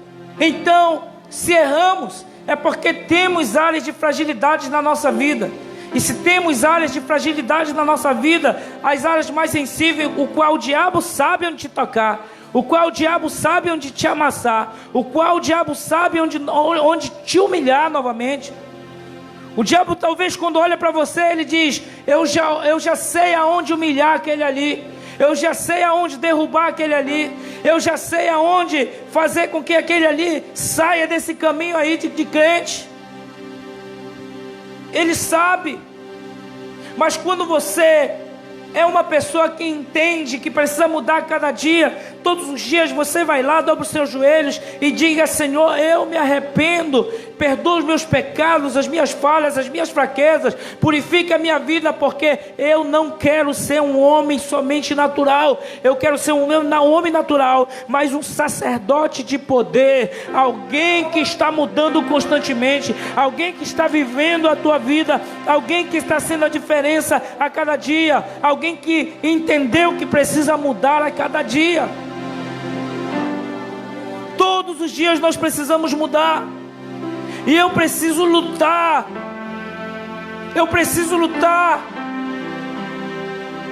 Então, se erramos, é porque temos áreas de fragilidade na nossa vida. E se temos áreas de fragilidade na nossa vida, as áreas mais sensíveis, o qual o diabo sabe onde te tocar, o qual o diabo sabe onde te amassar, o qual o diabo sabe onde te humilhar novamente. O diabo talvez quando olha para você, ele diz: eu já sei aonde humilhar aquele ali, eu já sei aonde derrubar aquele ali, eu já sei aonde fazer com que aquele ali saia desse caminho aí de crente. Ele sabe. Mas quando você é uma pessoa que entende que precisa mudar cada dia, todos os dias você vai lá, dobra os seus joelhos e diga: Senhor, eu me arrependo, perdoa os meus pecados, as minhas falhas, as minhas fraquezas, purifica a minha vida, porque eu não quero ser um homem somente natural, eu quero ser um homem natural, mas um sacerdote de poder, alguém que está mudando constantemente, alguém que está vivendo a tua vida, alguém que está sendo a diferença a cada dia, alguém que entendeu que precisa mudar a cada dia. Todos os dias nós precisamos mudar. E eu preciso lutar. Eu preciso lutar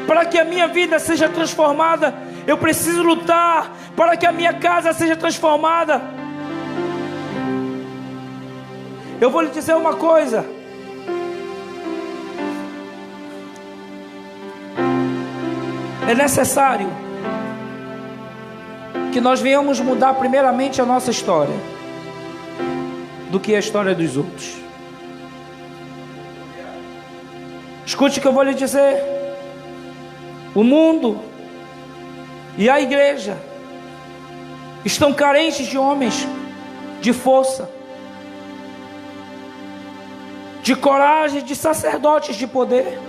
para que a minha vida seja transformada. Eu preciso lutar para que a minha casa seja transformada. Eu vou lhe dizer uma coisa. É necessário que nós venhamos mudar primeiramente a nossa história, do que a história dos outros. Escute o que eu vou lhe dizer. O mundo e a igreja estão carentes de homens de força, de coragem, de sacerdotes de poder.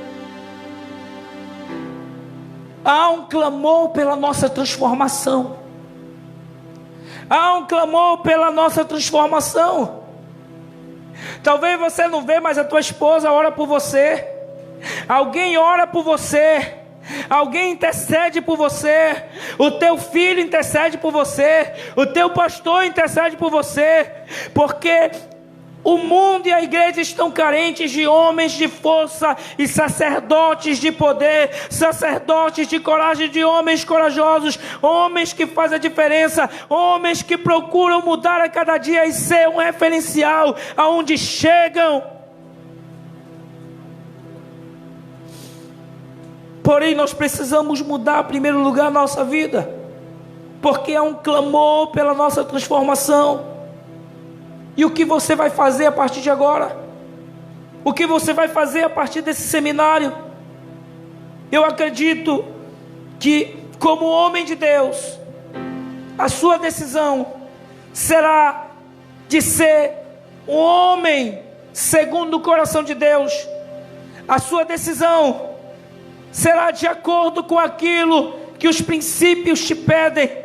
Há um clamor pela nossa transformação. Há um clamor pela nossa transformação. Talvez você não vê, mas a tua esposa ora por você. Alguém ora por você. Alguém intercede por você. O teu filho intercede por você. O teu pastor intercede por você. Porque o mundo e a igreja estão carentes de homens de força e sacerdotes de poder, sacerdotes de coragem, de homens corajosos, homens que fazem a diferença, homens que procuram mudar a cada dia e ser um referencial aonde chegam. Porém, nós precisamos mudar, em primeiro lugar, a nossa vida, porque é um clamor pela nossa transformação. E o que você vai fazer a partir de agora? O que você vai fazer a partir desse seminário? Eu acredito que, como homem de Deus, a sua decisão será de ser um homem segundo o coração de Deus. A sua decisão será de acordo com aquilo que os princípios te pedem.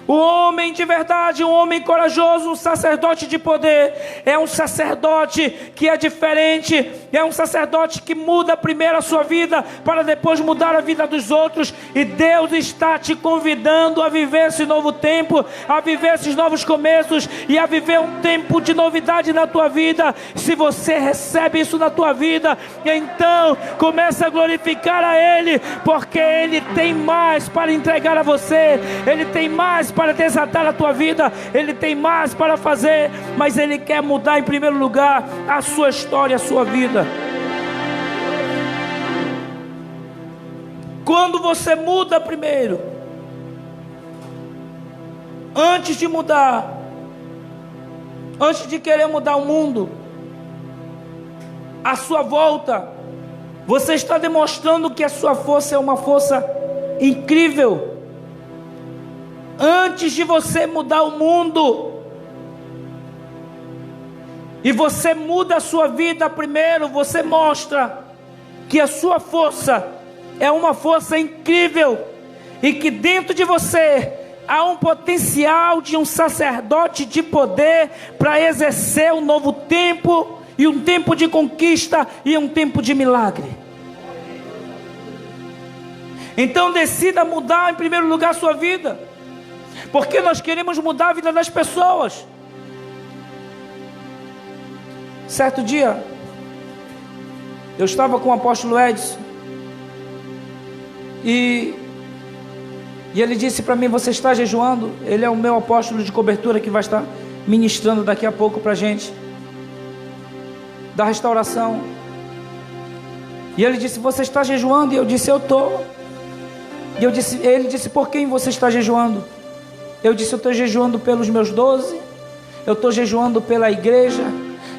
O homem de verdade, um homem corajoso, um sacerdote de poder, é um sacerdote que é diferente é um sacerdote que muda primeiro a sua vida, para depois mudar a vida dos outros. E Deus está te convidando a viver esse novo tempo, a viver esses novos começos, e a viver um tempo de novidade na tua vida. Se você recebe isso na tua vida, então começa a glorificar a Ele, porque Ele tem mais para entregar a você, Ele tem mais para desatar a tua vida, Ele tem mais para fazer, mas Ele quer mudar em primeiro lugar a sua história, a sua vida. Quando você muda primeiro, antes de mudar, antes de querer mudar o mundo à sua volta, você está demonstrando que a sua força é uma força incrível. Antes de você mudar o mundo, e você muda a sua vida primeiro, você mostra que a sua força é uma força incrível, e que dentro de você há um potencial de um sacerdote de poder para exercer um novo tempo, e um tempo de conquista, e um tempo de milagre. Então decida mudar em primeiro lugar a sua vida, porque nós queremos mudar a vida das pessoas. Certo dia, eu estava com o apóstolo Edson, e ele disse para mim: você está jejuando? Ele é o meu apóstolo de cobertura, que vai estar ministrando daqui a pouco para a gente, da restauração. E ele disse: você está jejuando? E eu disse: eu estou. E ele disse: por quem você está jejuando? Eu disse: eu estou jejuando pelos meus 12, eu estou jejuando pela igreja,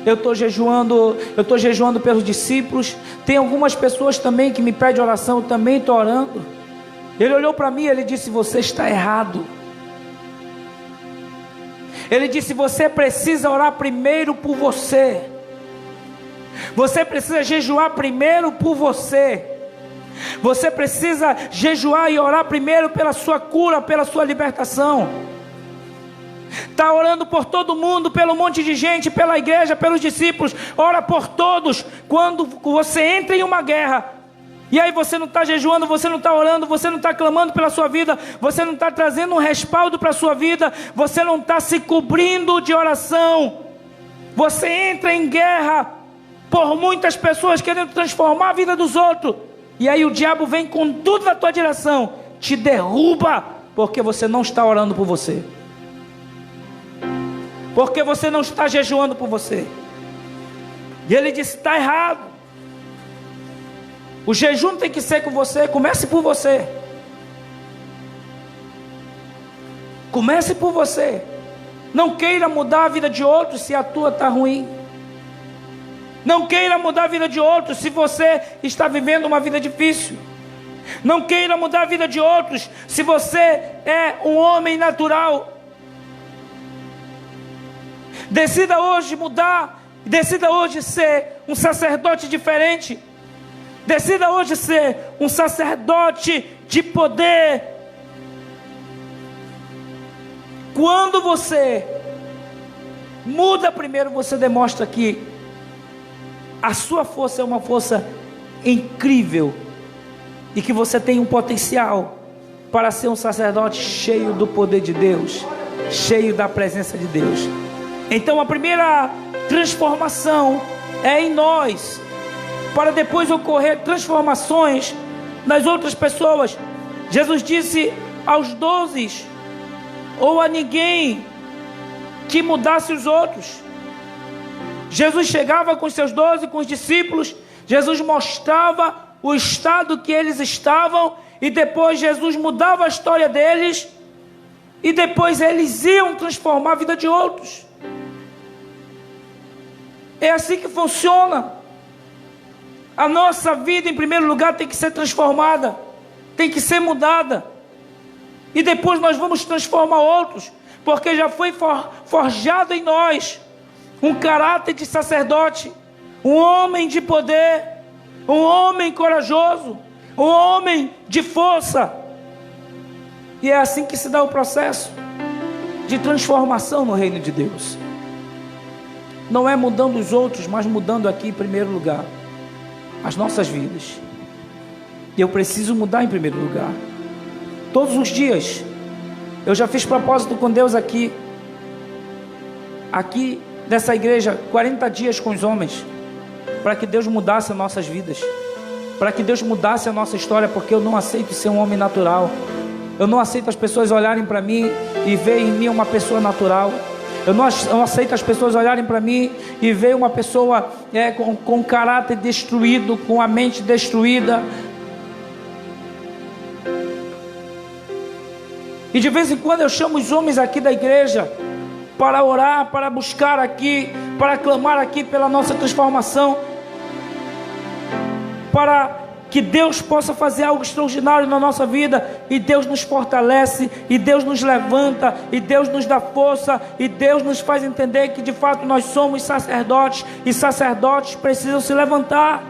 eu estou jejuando pelos discípulos. Tem algumas pessoas também que me pedem oração, eu também estou orando. Ele olhou para mim e ele disse: você está errado. Ele disse: você precisa orar primeiro por você. Você precisa jejuar primeiro por você. Você precisa jejuar e orar primeiro pela sua cura, pela sua libertação. Está orando por todo mundo, pelo monte de gente, pela igreja, pelos discípulos. Ora por todos. Quando você entra em uma guerra, e aí você não está jejuando, você não está orando, você não está clamando pela sua vida, você não está trazendo um respaldo para a sua vida, você não está se cobrindo de oração, você entra em guerra por muitas pessoas querendo transformar a vida dos outros, e aí o diabo vem com tudo na tua direção, te derruba, porque você não está orando por você, porque você não está jejuando por você. E ele disse: está errado. O jejum tem que ser com você. Comece por você. Comece por você. Não queira mudar a vida de outros se a tua está ruim. Não queira mudar a vida de outros se você está vivendo uma vida difícil. Não queira mudar a vida de outros se você é um homem natural. Decida hoje mudar. Decida hoje ser um sacerdote diferente. Decida hoje ser um sacerdote de poder. Quando você muda primeiro, você demonstra que a sua força é uma força incrível, e que você tem um potencial para ser um sacerdote cheio do poder de Deus, cheio da presença de Deus. Então a primeira transformação é em nós, para depois ocorrer transformações nas outras pessoas. Jesus disse aos 12, ou a ninguém que mudasse os outros. Jesus chegava com os seus 12, com os discípulos, Jesus mostrava o estado que eles estavam, e depois Jesus mudava a história deles, e depois eles iam transformar a vida de outros. É assim que funciona. A nossa vida, em primeiro lugar, tem que ser transformada, tem que ser mudada, e depois nós vamos transformar outros, porque já foi forjado em nós um caráter de sacerdote, um homem de poder, um homem corajoso, um homem de força. E é assim que se dá o processo de transformação no reino de Deus. Não é mudando os outros, mas mudando aqui em primeiro lugar. as nossas vidas. E eu preciso mudar em primeiro lugar. Todos os dias, eu já fiz propósito com Deus aqui nessa igreja, 40 dias com os homens, para que Deus mudasse as nossas vidas, para que Deus mudasse a nossa história, porque eu não aceito ser um homem natural. Eu não aceito as pessoas olharem para mim e verem em mim uma pessoa natural. Eu não aceito as pessoas olharem para mim e verem uma pessoa com caráter destruído, com a mente destruída. E de vez em quando eu chamo os homens aqui da igreja para orar, para buscar aqui, para clamar aqui pela nossa transformação, para que Deus possa fazer algo extraordinário na nossa vida. E Deus nos fortalece, e Deus nos levanta, e Deus nos dá força, e Deus nos faz entender que de fato nós somos sacerdotes, e sacerdotes precisam se levantar.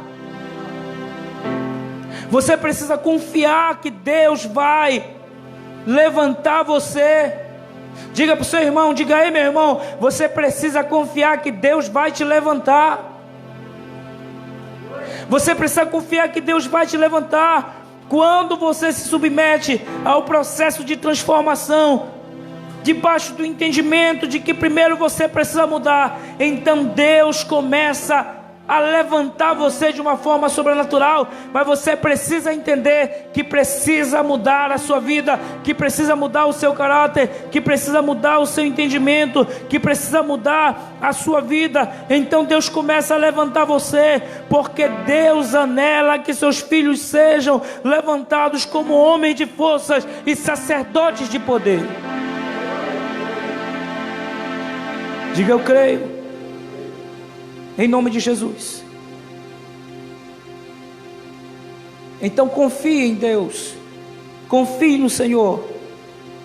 Você precisa confiar que Deus vai levantar você. Diga para o seu irmão, diga aí, meu irmão, você precisa confiar que Deus vai te levantar. Você precisa confiar que Deus vai te levantar. Quando você se submete ao processo de transformação, debaixo do entendimento de que primeiro você precisa mudar, então Deus começa a levantar você de uma forma sobrenatural. Mas você precisa entender que precisa mudar a sua vida, que precisa mudar o seu caráter, que precisa mudar o seu entendimento, que precisa mudar a sua vida. Então Deus começa a levantar você, porque Deus anela que seus filhos sejam levantados como homens de forças e sacerdotes de poder. Diga: eu creio. Em nome de Jesus. Então confie em Deus, confie no Senhor,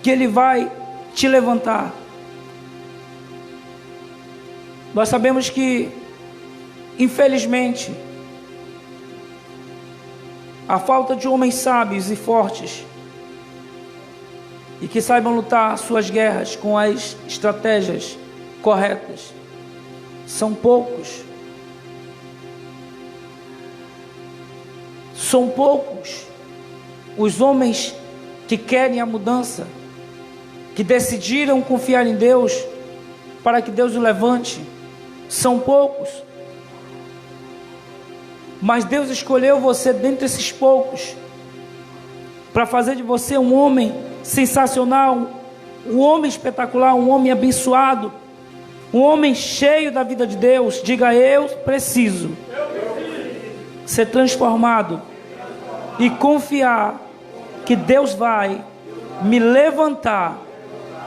que Ele vai te levantar. Nós sabemos que, infelizmente, a falta de homens sábios e fortes, e que saibam lutar suas guerras com as estratégias corretas, são poucos. São poucos os homens que querem a mudança, que decidiram confiar em Deus para que Deus o levante. São poucos. Mas Deus escolheu você dentre esses poucos para fazer de você um homem sensacional, um homem espetacular, um homem abençoado, um homem cheio da vida de Deus. Diga: eu preciso ser transformado e confiar que Deus vai me levantar.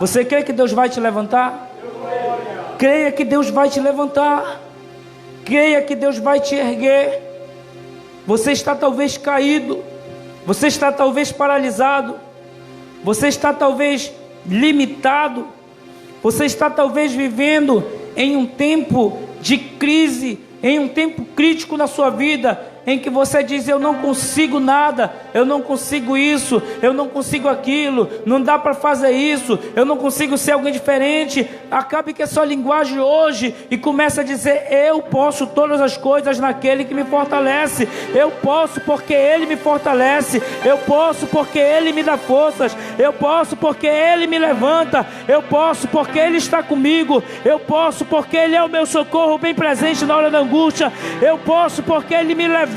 Você crê que Deus vai te levantar? Creia que Deus vai te levantar. Creia que Deus vai te erguer. Você está talvez caído, você está talvez paralisado, você está talvez limitado, você está talvez vivendo em um tempo de crise, em um tempo crítico na sua vida, em que você diz: eu não consigo nada, eu não consigo isso, eu não consigo aquilo, não dá para fazer isso, eu não consigo ser alguém diferente. Acabe com essa linguagem hoje e comece a dizer: eu posso todas as coisas naquele que me fortalece. Eu posso porque Ele me fortalece. Eu posso porque Ele me dá forças. Eu posso porque Ele me levanta. Eu posso porque Ele está comigo. Eu posso porque Ele é o meu socorro bem presente na hora da angústia. Eu posso porque Ele me levanta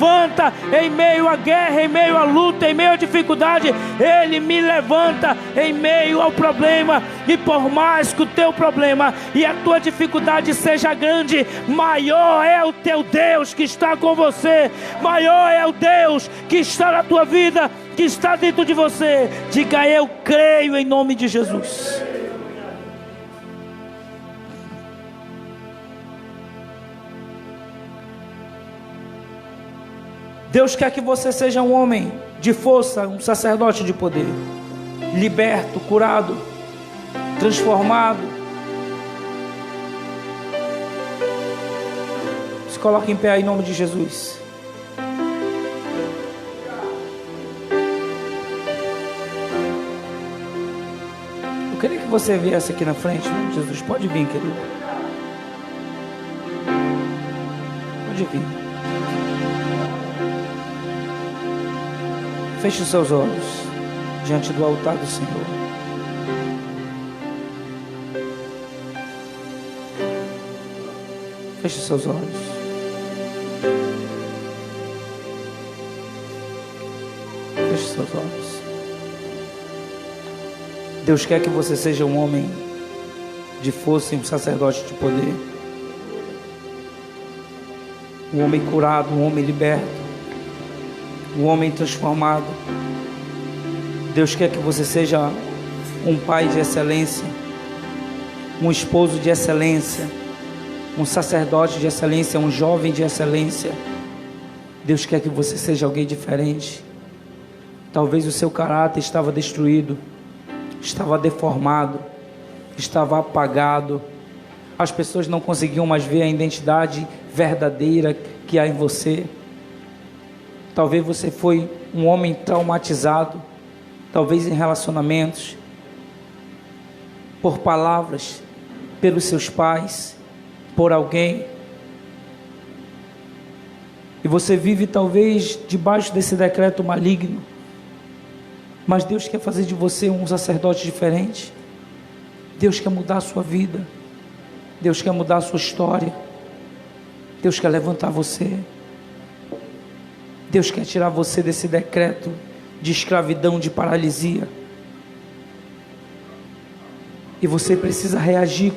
em meio à guerra, em meio à luta, em meio à dificuldade. Ele me levanta em meio ao problema. E por mais que o teu problema e a tua dificuldade seja grande, maior é o teu Deus que está com você. Maior é o Deus que está na tua vida, que está dentro de você. Diga: eu creio, em nome de Jesus. Deus quer que você seja um homem de força, um sacerdote de poder, liberto, curado, transformado. Se coloque em pé aí, em nome de Jesus. Eu queria que você viesse aqui na frente, em nome de Jesus. Pode vir, querido. Pode vir. Feche os seus olhos diante do altar do Senhor. Feche os seus olhos. Feche os seus olhos. Deus quer que você seja um homem de força e um sacerdote de poder. Um homem curado, um homem liberto, um homem transformado. Deus quer que você seja um pai de excelência, um esposo de excelência, um sacerdote de excelência, um jovem de excelência. Deus quer que você seja alguém diferente. Talvez o seu caráter estava destruído, estava deformado, estava apagado. As pessoas não conseguiam mais ver a identidade verdadeira que há em você. Talvez você foi um homem traumatizado, talvez em relacionamentos, por palavras, pelos seus pais, por alguém. E você vive talvez debaixo desse decreto maligno. Mas Deus quer fazer de você um sacerdote diferente. Deus quer mudar a sua vida. Deus quer mudar a sua história. Deus quer levantar você. Deus quer tirar você desse decreto de escravidão, de paralisia. E você precisa reagir